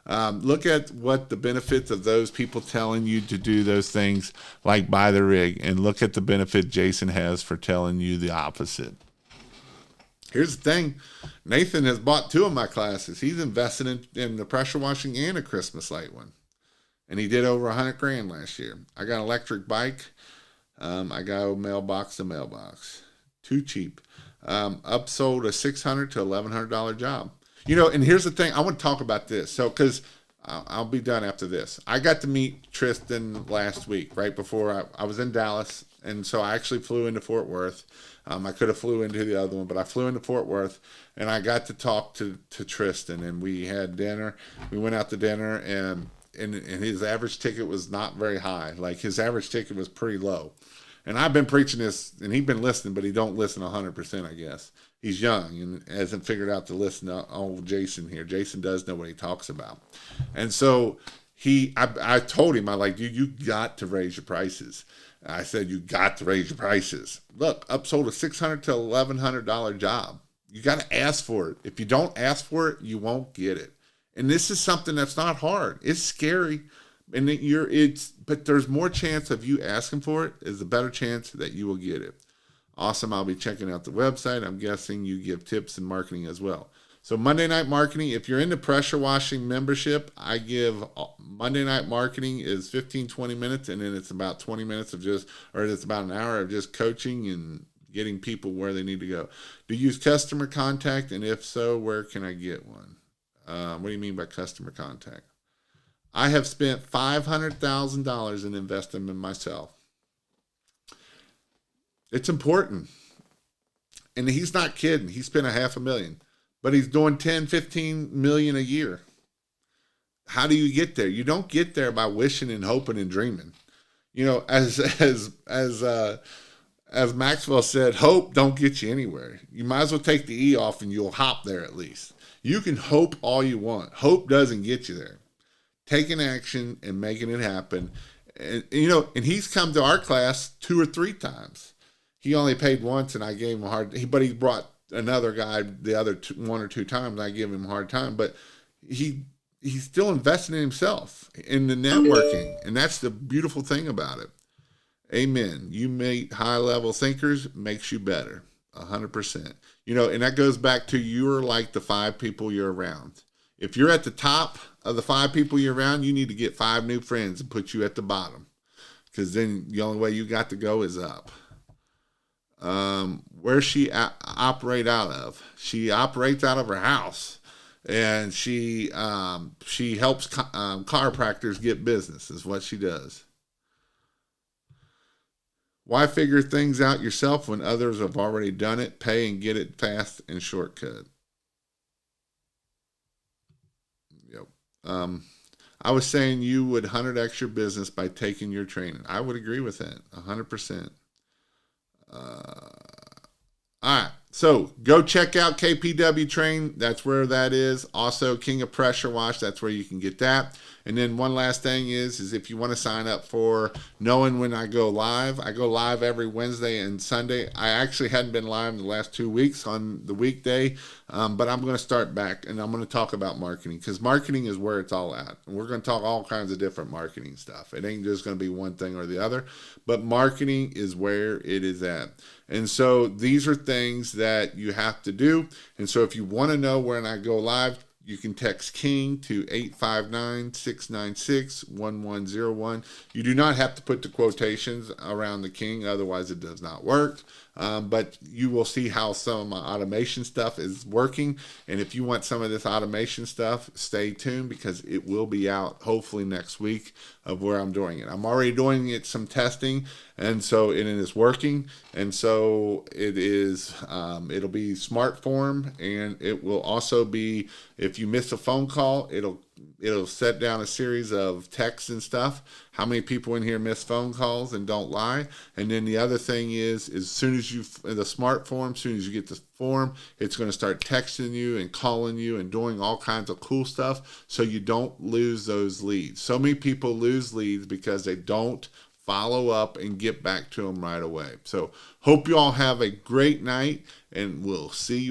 Look at what the benefits of those people telling you to do those things, like buy the rig, and look at the benefit Jason has for telling you the opposite. Here's the thing. Nathan has bought 2 of my classes. He's invested in the pressure washing and a Christmas light one. And he did over $100,000 last year. I got an electric bike. I go mailbox to mailbox. Too cheap. Upsold a $600 to $1,100 job. And here's the thing. I want to talk about this. So, because I'll be done after this. I got to meet Tristan last week, right before I was in Dallas. And so I actually flew into Fort Worth. I could have flew into the other one, but I flew into Fort Worth, and I got to talk to Tristan, and we had dinner. We went out to dinner, and his average ticket was not very high. Like, his average ticket was pretty low. And I've been preaching this, and he's been listening, but he don't listen 100%, I guess. He's young and hasn't figured out to listen to old Jason here. Jason does know what he talks about. And so I told him, dude, you got to raise your prices. I said, you got to raise your prices. Look, upsold a $600 to $1,100 job. You got to ask for it. If you don't ask for it, you won't get it. And this is something that's not hard. It's scary, but there's more chance of you asking for it is a better chance that you will get it. Awesome. I'll be checking out the website. I'm guessing you give tips in marketing as well. So Monday Night Marketing, if you're into pressure washing membership, I give Monday Night Marketing is 15, 20 minutes, and then it's about 20 minutes it's about an hour of just coaching and getting people where they need to go. Do you use customer contact? And if so, where can I get one? What do you mean by customer contact? I have spent $500,000 in investing in myself. It's important. And he's not kidding. He spent $500,000, but he's doing 10, 15 million a year. How do you get there? You don't get there by wishing and hoping and dreaming. You know, as Maxwell said, hope don't get you anywhere. You might as well take the E off and you'll hop there at least. You can hope all you want. Hope doesn't get you there. Taking action and making it happen. And you know, and he's come to our class 2 or 3 times. He only paid once, and I gave him a hard. But he brought another guy the other 1 or 2 times. And I gave him a hard time, but he's still investing in himself, in the networking, and that's the beautiful thing about it. Amen. You meet high-level thinkers, makes you better, 100%. You know, and that goes back to you're like the 5 people you're around. If you're at the top of the 5 people you're around, you need to get 5 new friends and put you at the bottom, because then the only way you got to go is up. Where she operate out of? She operates out of her house, and she helps chiropractors get business. Is what she does. Why figure things out yourself when others have already done it? Pay and get it fast and shortcut. Yep. I was saying you would 100x your business by taking your training. I would agree with that, 100%. All right, so go check out KPW Train. That's where that is. Also, King of Pressure Wash. That's where you can get that. And then one last thing is if you want to sign up for knowing when I go live every Wednesday and Sunday. I actually hadn't been live the last 2 weeks on the weekday, but I'm going to start back, and I'm going to talk about marketing, because marketing is where it's all at. And we're going to talk all kinds of different marketing stuff. It ain't just going to be one thing or the other, but marketing is where it is at. And so these are things that you have to do. And so if you want to know when I go live, you can text King to 859-696-1101. You do not have to put the quotations around the King, otherwise it does not work. But you will see how some of my automation stuff is working. And if you want some of this automation stuff, stay tuned, because it will be out hopefully next week of where I'm doing it. I'm already doing it, some testing, and so it is working. And so it is, it'll be smart form, and it will also be, if you miss a phone call, it'll set down a series of texts and stuff. How many people in here miss phone calls and don't lie? And then the other thing is as soon as the smart form, as soon as you get the form, it's going to start texting you and calling you and doing all kinds of cool stuff, so you don't lose those leads. So many people lose leads because they don't follow up and get back to them right away. So hope you all have a great night, and we'll see you